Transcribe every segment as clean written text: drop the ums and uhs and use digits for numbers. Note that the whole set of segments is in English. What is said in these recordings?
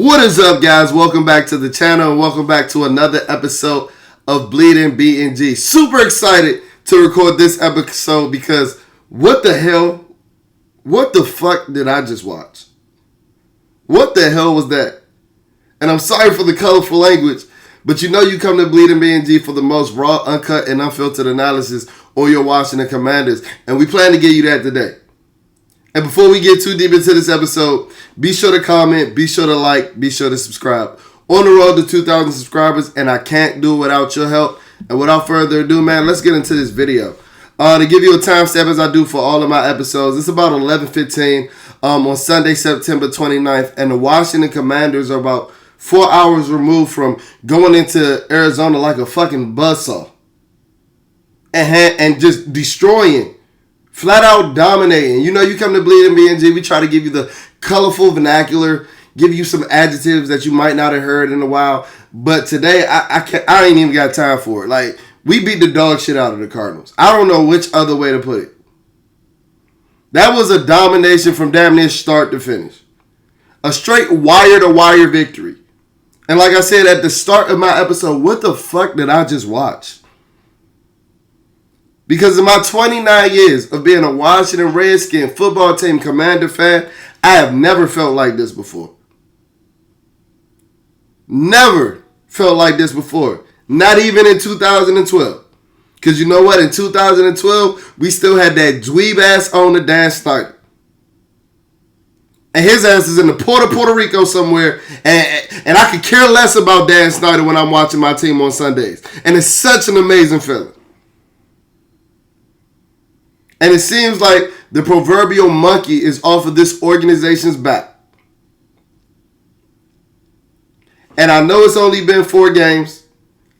What is up, guys? Welcome back to the channel and welcome back to another episode of BnG. Super excited to record this episode because what the fuck did I just watch? What the hell was that? And I'm sorry for the colorful language, but you know you come to BnG for the most raw, uncut, and unfiltered analysis on your Washington Commanders, and we plan to give you that today. And before we get too deep into this episode, be sure to comment, be sure to like, be sure to subscribe. On the road to 2,000 subscribers, and I can't do it without your help. And without further ado, man, let's get into this video. To give you a timestamp as I do for all of my episodes, it's about 11:15 on Sunday, September 29th, and the Washington Commanders are about 4 hours removed from going into Arizona like a fucking buzzsaw. And just destroying. Flat out dominating. You know, you come to BnG, we try to give you the colorful vernacular, give you some adjectives that you might not have heard in a while. But today, I ain't even got time for it. Like, we beat the dog shit out of the Cardinals. I don't know which other way to put it. That was a domination from damn near start to finish. A straight wire-to-wire victory. And like I said at the start of my episode, what the fuck did I just watch? Because in my 29 years of being a Washington Redskin football team Commander fan, I have never felt like this before. Never felt like this before. Not even in 2012. Because you know what? In 2012, we still had that dweeb ass owner, Dan Snyder. And his ass is in the Puerto Rico somewhere. And I could care less about Dan Snyder when I'm watching my team on Sundays. And it's such an amazing feeling. And it seems like the proverbial monkey is off of this organization's back. And I know it's only been 4 games.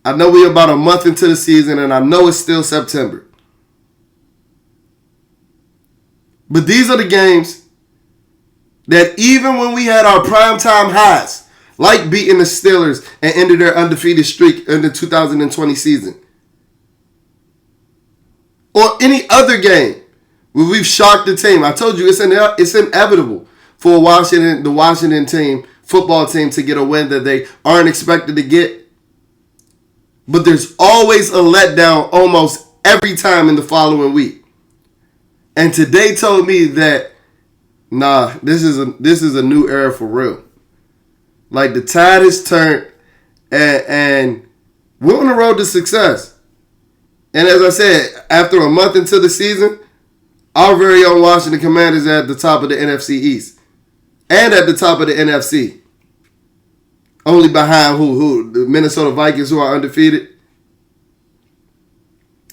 I know we're about a month into the season, and I know it's still September. But these are the games that even when we had our primetime highs, like beating the Steelers and ended their undefeated streak in the 2020 season, or any other game where we've shocked the team. I told you it's inevitable for the Washington team, football team, to get a win that they aren't expected to get. But there's always a letdown almost every time in the following week. And today told me that, nah, this is a new era for real. Like, the tide has turned and we're on the road to success. And as I said, after a month into the season, our very own Washington Commanders are at the top of the NFC East. And at the top of the NFC. Only behind who? The Minnesota Vikings, who are undefeated.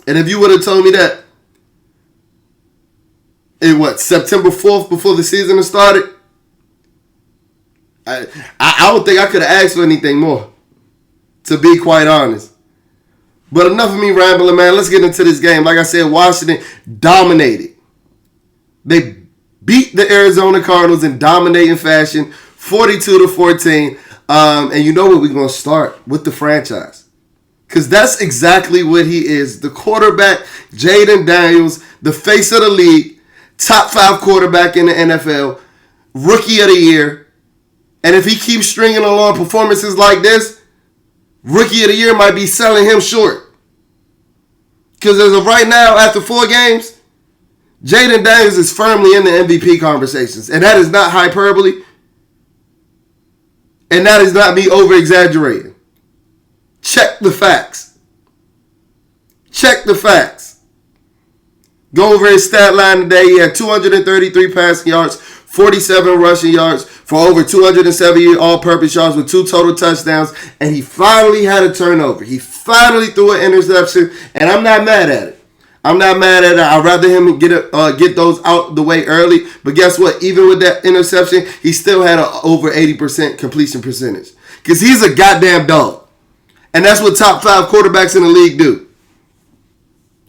And if you would have told me that in September 4th before the season had started, I don't think I could have asked for anything more, to be quite honest. But enough of me rambling, man. Let's get into this game. Like I said, Washington dominated. They beat the Arizona Cardinals in dominating fashion, 42-14. And you know what? We're going to start with the franchise. Because that's exactly what he is. The quarterback, Jayden Daniels, the face of the league, top 5 quarterback in the NFL, rookie of the year. And if he keeps stringing along performances like this, Rookie of the Year might be selling him short. Because as of right now, after 4 games, Jayden Daniels is firmly in the MVP conversations. And that is not hyperbole. And that is not me over-exaggerating. Check the facts. Check the facts. Go over his stat line today. He had 233 passing yards, 47 rushing yards for over 270 all-purpose yards with 2 total touchdowns. And he finally had a turnover. He finally threw an interception. And I'm not mad at it. I'm not mad at it. I'd rather him get those out the way early. But guess what? Even with that interception, he still had an over 80% completion percentage. Because he's a goddamn dog. And that's what top 5 quarterbacks in the league do.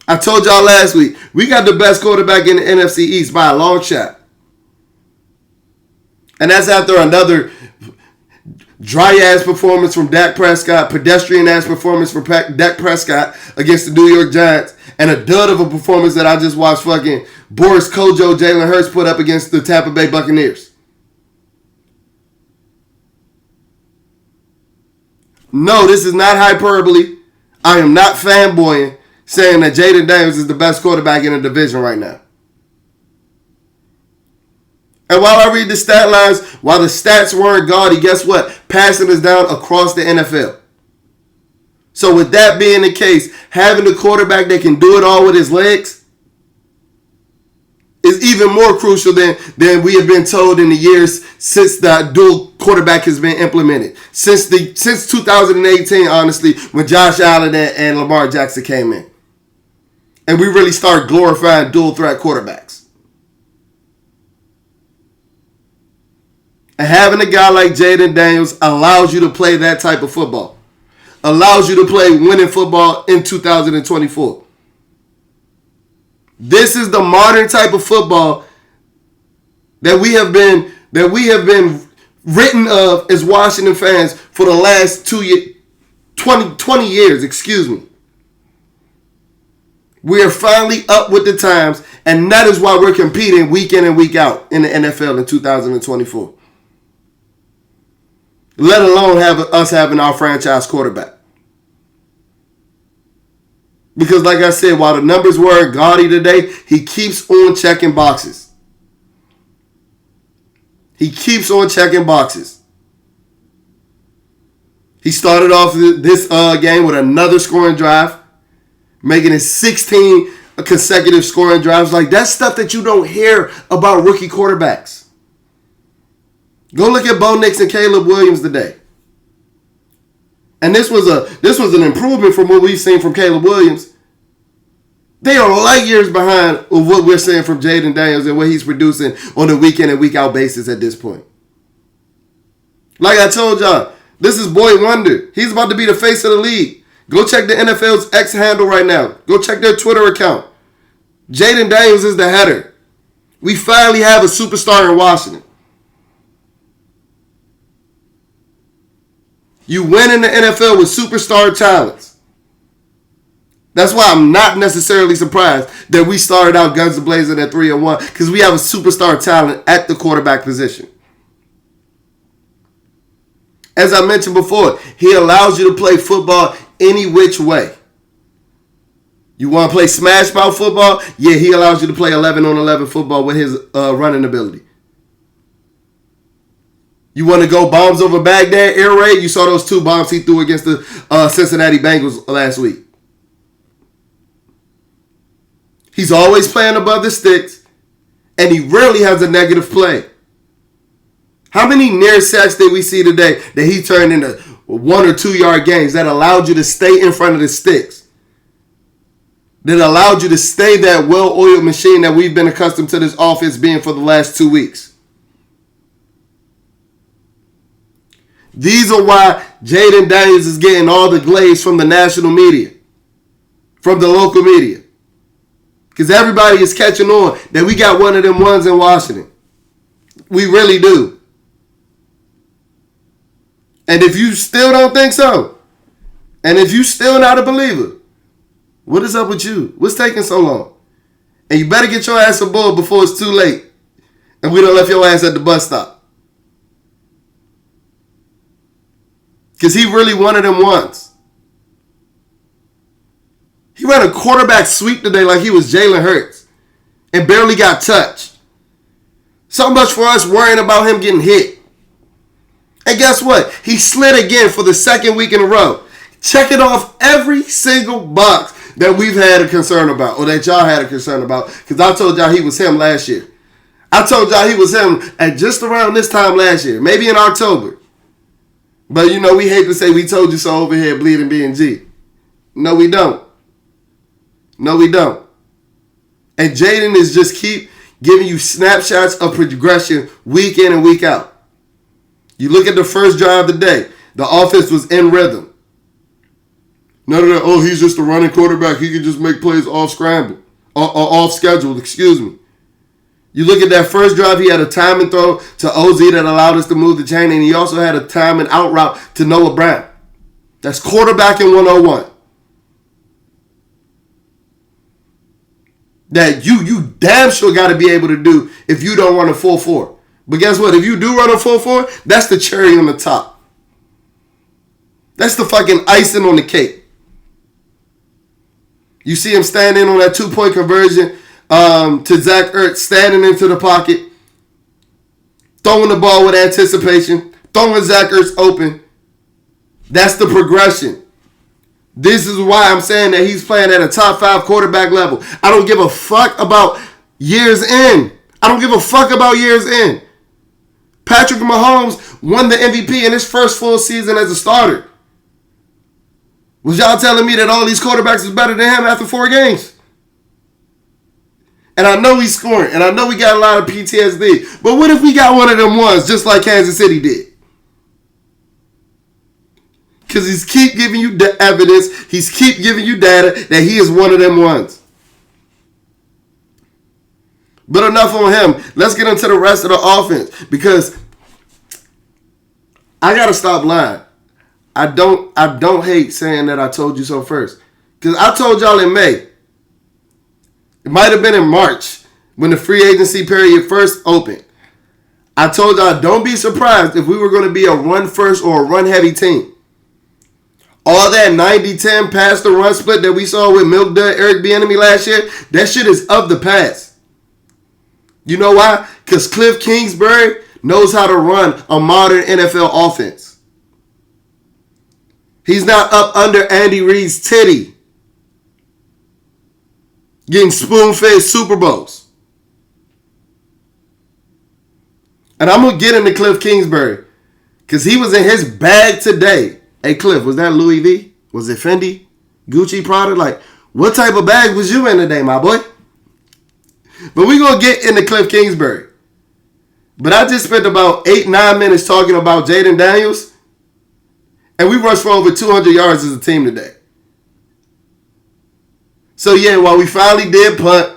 I told y'all last week, we got the best quarterback in the NFC East by a long shot. And that's after another dry-ass performance from Dak Prescott, pedestrian-ass performance from Dak Prescott against the New York Giants, and a dud of a performance that I just watched fucking Boris Kojo, Jalen Hurts put up against the Tampa Bay Buccaneers. No, this is not hyperbole. I am not fanboying saying that Jayden Daniels is the best quarterback in the division right now. And while I read the stat lines, while the stats weren't gaudy, guess what? Passing is down across the NFL. So with that being the case, having a quarterback that can do it all with his legs is even more crucial than we have been told in the years since the dual quarterback has been implemented. Since 2018, honestly, when Josh Allen and Lamar Jackson came in. And we really started glorifying dual threat quarterbacks. And having a guy like Jayden Daniels allows you to play that type of football. Allows you to play winning football in 2024. This is the modern type of football that we have been written of as Washington fans for the last 20 years, excuse me. We are finally up with the times, and that is why we're competing week in and week out in the NFL in 2024. Let alone us having our franchise quarterback. Because like I said, while the numbers weren't gaudy today, he keeps on checking boxes. He keeps on checking boxes. He started off this game with another scoring drive, making it 16 consecutive scoring drives. Like, that's stuff that you don't hear about rookie quarterbacks. Go look at Bo Nix and Caleb Williams today. And this was an improvement from what we've seen from Caleb Williams. They are light years behind of what we're seeing from Jayden Daniels and what he's producing on a week in and week out basis at this point. Like I told y'all, this is Boy Wonder. He's about to be the face of the league. Go check the NFL's X handle right now. Go check their Twitter account. Jayden Daniels is the header. We finally have a superstar in Washington. You win in the NFL with superstar talents. That's why I'm not necessarily surprised that we started out guns blazing at 3-1, because we have a superstar talent at the quarterback position. As I mentioned before, he allows you to play football any which way. You want to play smash mouth football? Yeah, he allows you to play 11-on-11 football with his running ability. You want to go bombs over Baghdad, air raid? You saw those 2 bombs he threw against the Cincinnati Bengals last week. He's always playing above the sticks, and he rarely has a negative play. How many near sacks did we see today that he turned into 1 or 2 yard gains that allowed you to stay in front of the sticks? That allowed you to stay that well-oiled machine that we've been accustomed to this offense being for the last 2 weeks? These are why Jayden Daniels is getting all the glaze from the national media, from the local media. Because everybody is catching on that we got one of them ones in Washington. We really do. And if you still don't think so, and if you still not a believer, what is up with you? What's taking so long? And you better get your ass aboard before it's too late, and we don't left your ass at the bus stop. Because he really wanted him once. He ran a quarterback sweep today like he was Jalen Hurts and barely got touched. So much for us worrying about him getting hit. And guess what? He slid again for the second week in a row. Checking off every single box that we've had a concern about, or that y'all had a concern about. Because I told y'all he was him last year. I told y'all he was him at just around this time last year. Maybe in October. But you know, we hate to say we told you so over here at Bleeding BnG. No, we don't. No, we don't. And Jayden is just keep giving you snapshots of progression week in and week out. You look at the first drive of the day. The offense was in rhythm. None of that, oh, he's just a running quarterback. He can just make plays off schedule, excuse me. You look at that first drive, he had a timing throw to OZ that allowed us to move the chain, and he also had a timing out route to Noah Brown. That's quarterbacking 101. That you damn sure got to be able to do if you don't run a 4-4. But guess what? If you do run a 4-4, that's the cherry on the top. That's the fucking icing on the cake. You see him standing on that 2-point conversion to Zach Ertz, standing into the pocket, throwing the ball with anticipation, throwing Zach Ertz open. That's the progression. This is why I'm saying that he's playing at a top 5 quarterback level. I don't give a fuck about years in. I don't give a fuck about years in. Patrick Mahomes won the MVP in his first full season as a starter. Was y'all telling me that all these quarterbacks is better than him after 4 games? And I know he's scoring, and I know we got a lot of PTSD. But what if we got one of them ones just like Kansas City did? Because he's keep giving you the evidence, he's keep giving you data that he is one of them ones. But enough on him. Let's get into the rest of the offense. Because I gotta stop lying. I don't hate saying that I told you so first. Because I told y'all in May. It might have been in March when the free agency period first opened. I told y'all don't be surprised if we were going to be a run first or a run heavy team. All that 90-10 pass to run split that we saw with Milk Dud, Eric Bieniemy last year, that shit is of the past. You know why? Because Cliff Kingsbury knows how to run a modern NFL offense. He's not up under Andy Reid's titty, getting spoon-fed Super Bowls. And I'm going to get into Cliff Kingsbury because he was in his bag today. Hey, Cliff, was that Louis V? Was it Fendi? Gucci, Prada? Like, what type of bag was you in today, my boy? But we're going to get into Cliff Kingsbury. But I just spent about 8-9 minutes talking about Jayden Daniels, and we rushed for over 200 yards as a team today. So, yeah, while we finally did punt,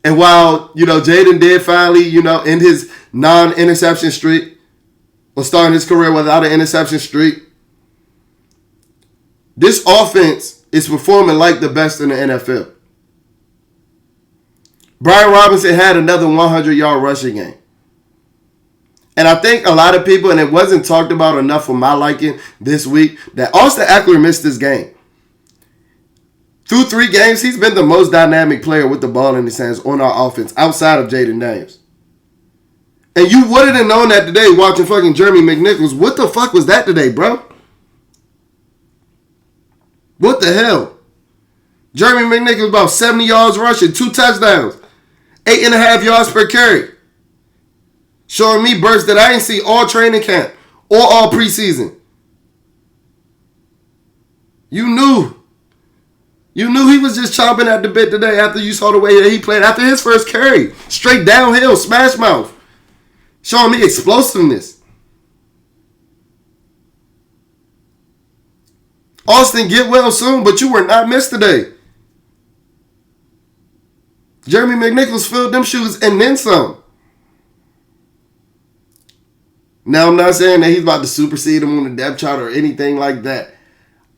and while, Jayden did finally, end his non-interception streak, or starting his career without an interception streak, this offense is performing like the best in the NFL. Brian Robinson had another 100-yard rushing game. And I think a lot of people, and it wasn't talked about enough for my liking this week, that Austin Eckler missed this game. Through 3 games, he's been the most dynamic player with the ball in his hands on our offense outside of Jayden Daniels. And you wouldn't have known that today watching fucking Jeremy McNichols. What the fuck was that today, bro? What the hell? Jeremy McNichols about 70 yards rushing, 2 touchdowns, 8.5 yards per carry. Showing me bursts that I didn't see all training camp or all preseason. You knew he was just chomping at the bit today after you saw the way that he played after his first carry. Straight downhill, smash mouth. Showing me explosiveness. Austin, get well soon, but you were not missed today. Jeremy McNichols filled them shoes and then some. Now, I'm not saying that he's about to supersede him on the depth chart or anything like that.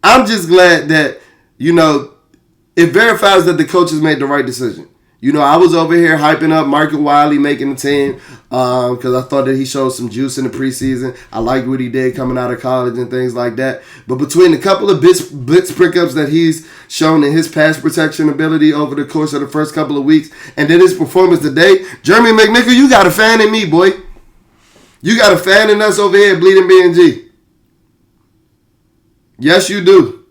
I'm just glad that, it verifies that the coaches made the right decision. I was over here hyping up Michael Wiley making the team because I thought that he showed some juice in the preseason. I liked what he did coming out of college and things like that. But between a couple of blitz pickups that he's shown in his pass protection ability over the course of the first couple of weeks and then his performance today, Jeremy McNichols, you got a fan in me, boy. You got a fan in us over here at Bleeding BnG. Yes, you do.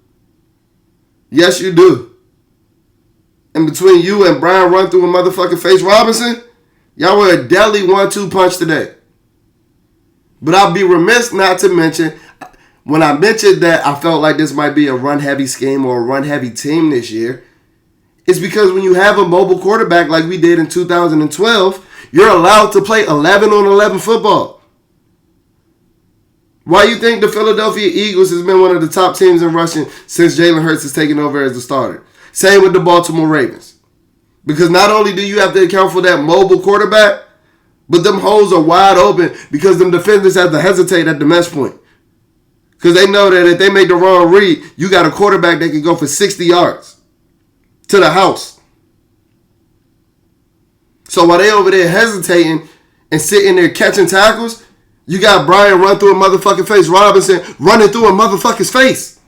Yes, you do. And between you and Brian Run through a motherfucking face Robinson, y'all were a deadly 1-2 punch today. But I'll be remiss not to mention, when I mentioned that I felt like this might be a run-heavy scheme or a run-heavy team this year, it's because when you have a mobile quarterback like we did in 2012, you're allowed to play 11 on 11 football. Why you think the Philadelphia Eagles has been one of the top teams in rushing since Jalen Hurts has taken over as the starter? Same with the Baltimore Ravens. Because not only do you have to account for that mobile quarterback, but them holes are wide open because them defenders have to hesitate at the mesh point. Because they know that if they make the wrong read, you got a quarterback that can go for 60 yards to the house. So while they over there hesitating and sitting there catching tackles, You got Bryant run through a motherfucking face. Robinson running through a motherfucker's face.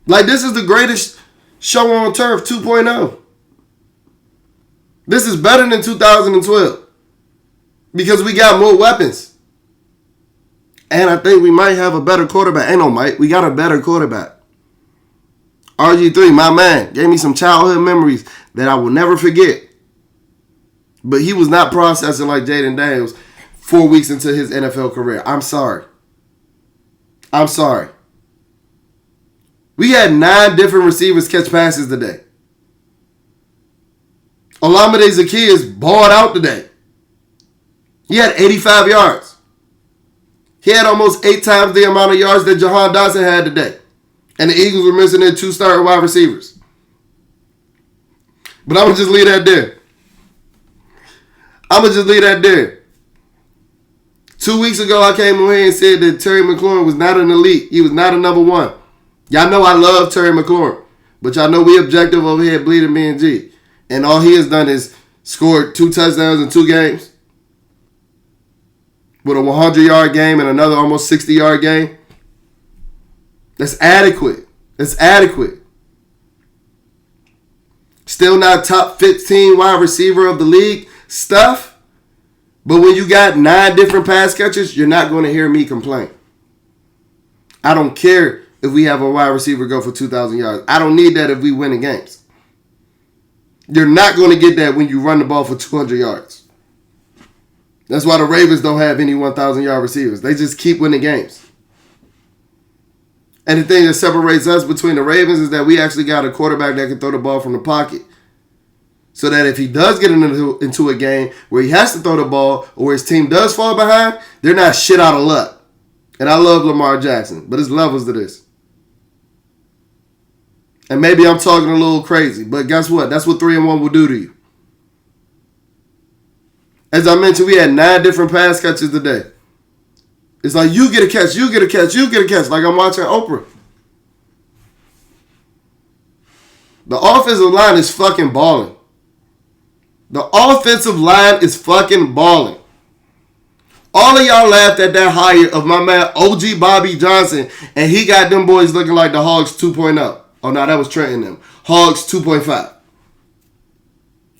Like, this is the greatest show on turf 2.0. This is better than 2012. Because we got more weapons. And I think we might have a better quarterback. Ain't no might. We got a better quarterback. RG3, my man, gave me some childhood memories that I will never forget. But he was not processing like Jayden Daniels 4 weeks into his NFL career. I'm sorry. I'm sorry. We had 9 different receivers catch passes today. Olamide Zaccheaus balled out today. He had 85 yards. He had almost 8 times the amount of yards that Jahan Dotson had today. And the Eagles were missing their 2 starting wide receivers. But I'm going to just leave that there. 2 weeks ago, I came on here and said that Terry McLaurin was not an elite. He was not a number 1. Y'all know I love Terry McLaurin. But y'all know we objective over here at Bleeding BnG. And all he has done is scored 2 touchdowns in 2 games. With a 100-yard game and another almost 60-yard game. That's adequate. Still not top 15 wide receiver of the league stuff. But when you got 9 different pass catchers, you're not going to hear me complain. I don't care if we have a wide receiver go for 2,000 yards. I don't need that if we win the games. You're not going to get that when you run the ball for 200 yards. That's why the Ravens don't have any 1,000-yard receivers. They just keep winning games. And the thing that separates us between the Ravens is that we actually got a quarterback that can throw the ball from the pocket. So that if he does get into a game where he has to throw the ball or where his team does fall behind, they're not shit out of luck. And I love Lamar Jackson, but there's levels to this. And maybe I'm talking a little crazy, but guess what? That's what 3-1 will do to you. As I mentioned, we had 9 different pass catches today. It's like, you get a catch, you get a catch, you get a catch. Like I'm watching Oprah. The offensive line is fucking balling. The offensive line is fucking balling. All of y'all laughed at that hire of my man OG Bobby Johnson, and he got them boys looking like the Hogs 2.0. Oh, no, that was Trent and them. Hogs 2.5.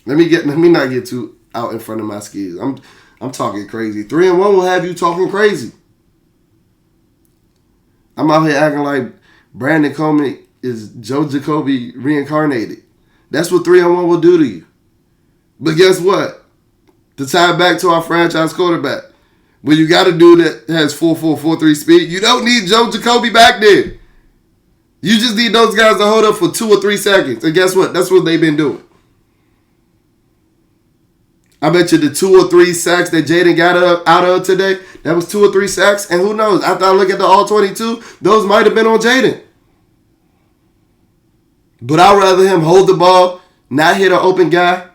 Let me not get too out in front of my skis. I'm talking crazy. 3-1 will have you talking crazy. I'm out here acting like Brandon Coleman is Joe Jacoby reincarnated. That's what 3-1 will do to you. But guess what? To tie back to our franchise quarterback, when you got a dude that has 4.4, 4.3 speed, you don't need Joe Jacoby back there. You just need those guys to hold up for 2 or 3 seconds. And guess what? That's what they've been doing. I bet you the 2 or 3 sacks that Jayden got out of today, that was 2 or 3 sacks. And who knows? After I look at the all 22, those might have been on Jayden. But I'd rather him hold the ball, not hit an open guy,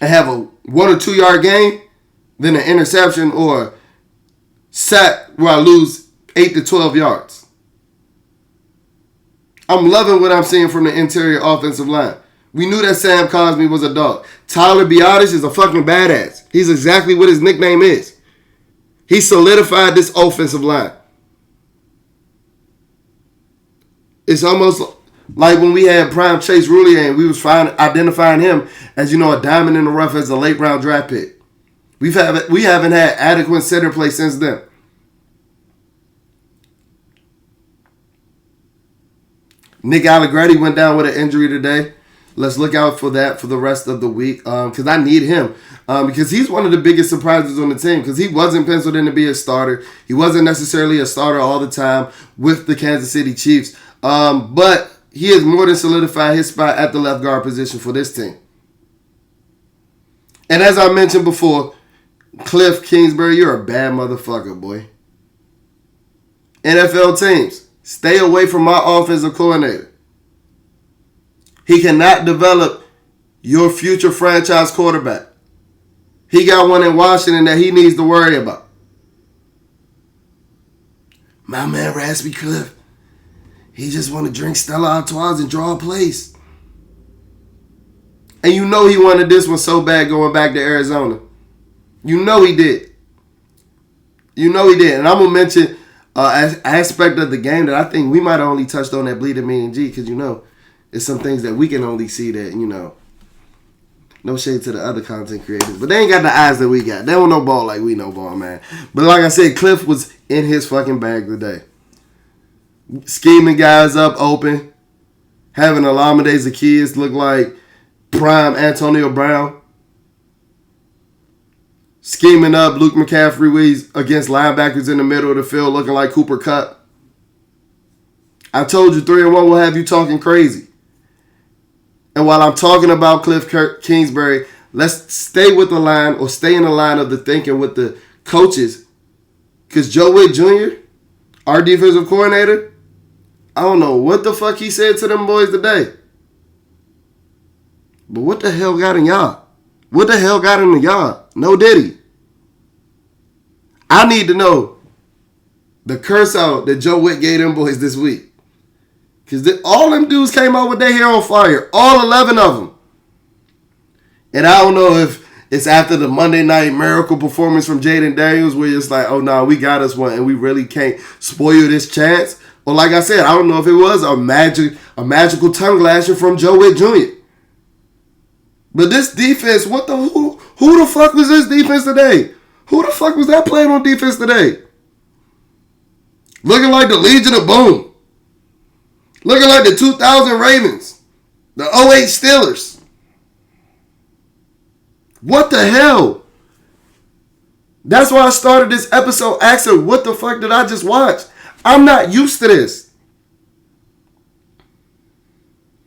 and have a 1 or 2 yard gain than an interception or sack where I lose 8 to 12 yards. I'm loving what I'm seeing from the interior offensive line. We knew that Sam Cosmi was a dog. Tyler Biadasz is a fucking badass. He's exactly what his nickname is. He solidified this offensive line. It's almost like when we had prime Chase Roulier and we was identifying him as, a diamond in the rough as a late round draft pick. We haven't had adequate center play since then. Nick Allegretti went down with an injury today. Let's look out for that for the rest of the week because I need him because he's one of the biggest surprises on the team because he wasn't penciled in to be a starter. He wasn't necessarily a starter all the time with the Kansas City Chiefs, but he has more than solidified his spot at the left guard position for this team. And as I mentioned before, Cliff Kingsbury, you're a bad motherfucker, boy. NFL teams, stay away from my offensive coordinator. He cannot develop your future franchise quarterback. He got one in Washington that he needs to worry about. My man Raspy Cliff, he just want to drink Stella Artois and draw plays. And you know he wanted this one so bad going back to Arizona. You know he did. You know he did. And I'm going to mention an aspect of the game that I think we might have only touched on at Bleeding BnG because, you know, it's some things that we can only see that, you know, no shade to the other content creators. But they ain't got the eyes that we got. They don't know ball like we know ball, man. But like I said, Cliff was in his fucking bag today. Scheming guys up open. Having Olamide Zaccheaus look like prime Antonio Brown. Scheming up Luke McCaffrey against linebackers in the middle of the field looking like Cooper Kupp. I told you 3-1 will have you talking crazy. And while I'm talking about Cliff Kingsbury, let's stay with the line or stay in the line of the thinking with the coaches. Because Joe Witt Jr., our defensive coordinator, I don't know what the fuck he said to them boys today. But what the hell got in y'all? What the hell got in y'all? No diddy. I need to know the curse out that Joe Witt gave them boys this week. Because all them dudes came out with their hair on fire. All 11 of them. And I don't know if it's after the Monday night miracle performance from Jayden Daniels where it's like, oh, no, we got us one and we really can't spoil this chance. Or like I said, I don't know if it was a magical tongue lashing from Joe Witt Jr. But this defense, who the fuck was this defense today? Who the fuck was that playing on defense today? Looking like the Legion of Boom. Looking like the 2000 Ravens. The 08 Steelers. What the hell? That's why I started this episode asking, what the fuck did I just watch? I'm not used to this.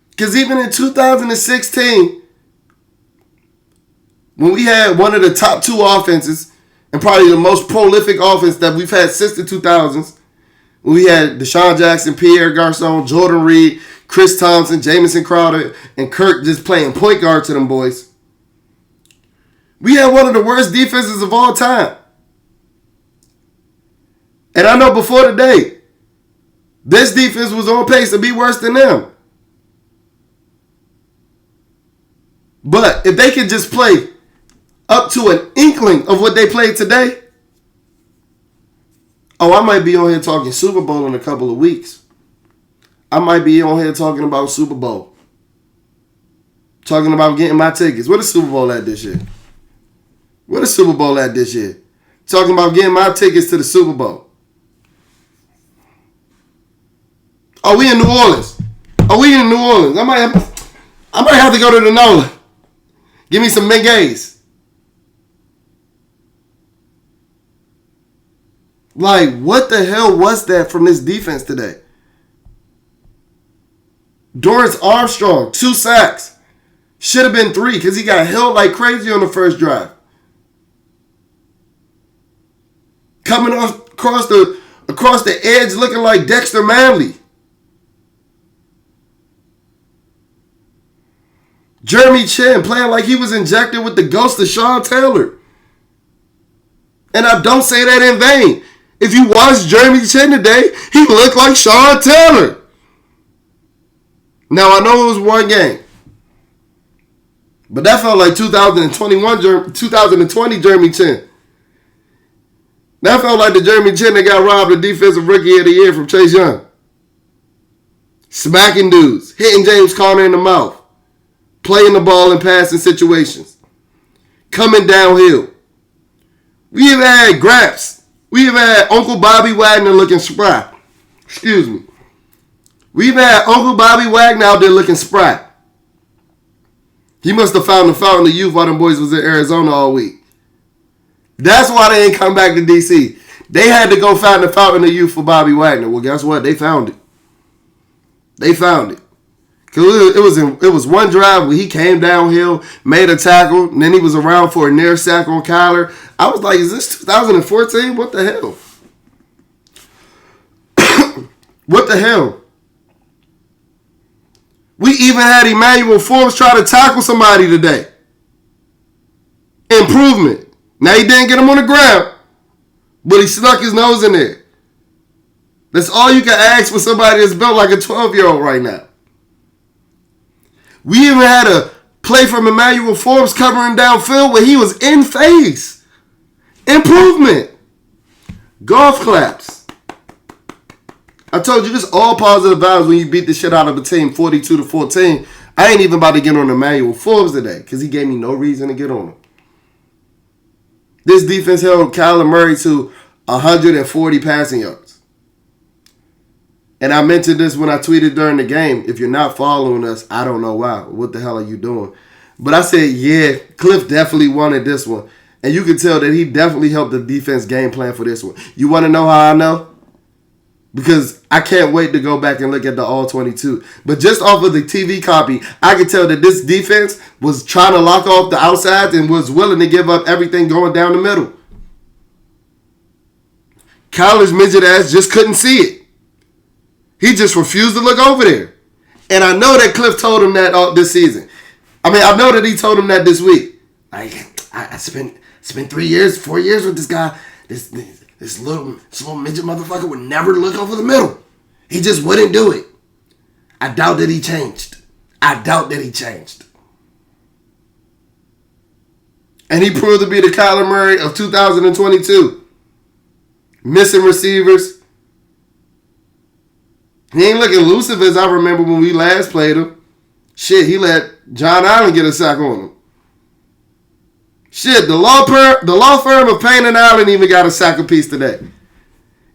Because even in 2016, when we had one of the top two offenses, and probably the most prolific offense that we've had since the 2000s, when we had Deshaun Jackson, Pierre Garçon, Jordan Reed, Chris Thompson, Jamison Crowder, and Kirk just playing point guard to them boys. We had one of the worst defenses of all time. And I know before today, this defense was on pace to be worse than them. But if they could just play up to an inkling of what they played today, oh, I might be on here talking Super Bowl in a couple of weeks. I might be on here talking about Super Bowl. Talking about getting my tickets. What is Super Bowl at this year? What is Super Bowl at this year? Talking about getting my tickets to the Super Bowl. Oh, we in New Orleans. I might have to go to the NOLA. Give me some beignets. Like, what the hell was that from this defense today? Dorrance Armstrong, 2 sacks. Should have been 3 because he got held like crazy on the first drive. Coming across the edge looking like Dexter Manley. Jeremy Chin playing like he was injected with the ghost of Sean Taylor. And I don't say that in vain. If you watch Jeremy Chin today, he looked like Sean Taylor. Now, I know it was one game. But that felt like 2020 Jeremy Chin. That felt like the Jeremy Chin that got robbed of Defensive Rookie of the Year from Chase Young. Smacking dudes. Hitting James Conner in the mouth. Playing the ball in passing situations. Coming downhill. We even had Graps. We even had Uncle Bobby Wagner looking spry. Excuse me. We even had Uncle Bobby Wagner out there looking spry. He must have found the fountain of youth while them boys was in Arizona all week. That's why they ain't come back to D.C. They had to go find the fountain of youth for Bobby Wagner. Well, guess what? They found it. Because it was one drive where he came downhill, made a tackle, and then he was around for a near sack on Kyler. I was like, is this 2014? What the hell? What the hell? We even had Emmanuel Forbes try to tackle somebody today. Improvement. Now, he didn't get him on the ground, but he snuck his nose in there. That's all you can ask for somebody that's built like a 12-year-old right now. We even had play from Emmanuel Forbes covering downfield when he was in phase. Improvement. Golf claps. I told you, this all positive vibes when you beat the shit out of a team 42-14. I ain't even about to get on Emmanuel Forbes today because he gave me no reason to get on him. This defense held Kyler Murray to 140 passing yards. And I mentioned this when I tweeted during the game. If you're not following us, I don't know why. What the hell are you doing? But I said, yeah, Cliff definitely wanted this one. And you can tell that he definitely helped the defense game plan for this one. You want to know how I know? Because I can't wait to go back and look at the All-22. But just off of the TV copy, I can tell that this defense was trying to lock off the outsides and was willing to give up everything going down the middle. Kyler's midget ass just couldn't see it. He just refused to look over there. And I know that Cliff told him that this season. I mean, I know that he told him that this week. Like, I spent 4 years with this guy. This little midget motherfucker would never look over the middle. He just wouldn't do it. I doubt that he changed. And he proved to be the Kyler Murray of 2022. Missing receivers. He ain't looking elusive as I remember when we last played him. Shit, he let John Allen get a sack on him. Shit, the law firm of Payne and Allen even got a sack apiece today.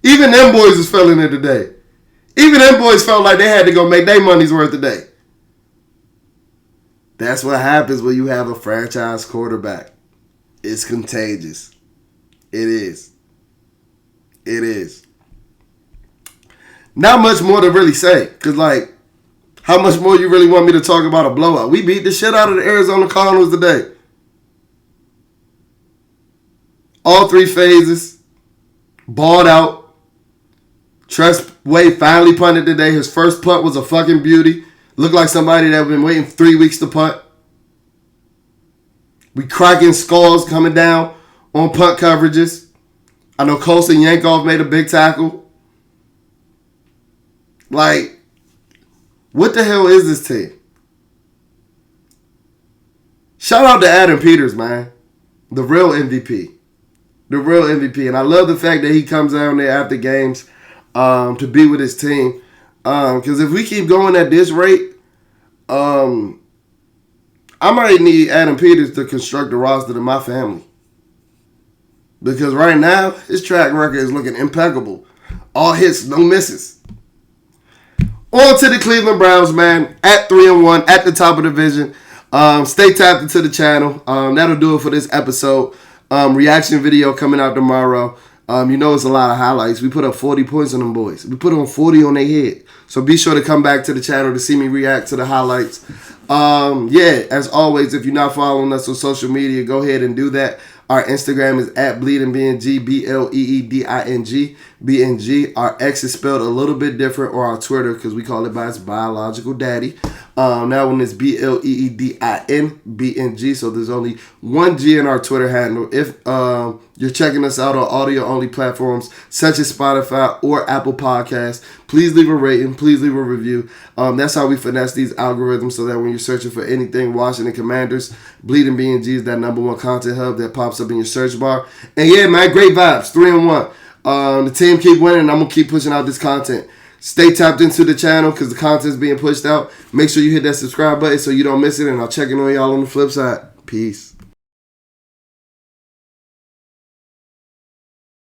Even them boys was feeling it today. Even them boys felt like they had to go make their money's worth today. That's what happens when you have a franchise quarterback. It's contagious. It is. Not much more to really say. Because, like, how much more you really want me to talk about a blowout? We beat the shit out of the Arizona Cardinals today. All 3 phases. Balled out. Tress Way finally punted today. His first punt was a fucking beauty. Looked like somebody that had been waiting 3 weeks to punt. We cracking skulls coming down on punt coverages. I know Colson Yankov made a big tackle. Like, what the hell is this team? Shout out to Adam Peters, man. The real MVP. And I love the fact that he comes down there after games to be with his team. Because if we keep going at this rate, I might need Adam Peters to construct a roster to my family. Because right now, his track record is looking impeccable. All hits, no misses. On to the Cleveland Browns, man. At 3-1, at the top of the division. Stay tapped into the channel. That'll do it for this episode. Reaction video coming out tomorrow. You know it's a lot of highlights. We put up 40 points on them boys. We put on 40 on their head. So be sure to come back to the channel to see me react to the highlights. As always, if you're not following us on social media, go ahead and do that. Our Instagram is at BleedingBNG, BLEEDING, BNG. Our X is spelled a little bit different, or our Twitter, because we call it by its biological daddy. That one is BLEEDIN, BNG, so there's only one G in our Twitter handle. If you're checking us out on audio-only platforms such as Spotify or Apple Podcasts, please leave a rating, please leave a review. That's how we finesse these algorithms so that when you're searching for anything Washington Commanders, Bleeding BNG is that #1 content hub that pops up in your search bar. And yeah, man, great vibes, 3-1. The team keep winning, and I'm going to keep pushing out this content. Stay tapped into the channel because the content's being pushed out. Make sure you hit that subscribe button so you don't miss it, and I'll check in on y'all on the flip side. Peace.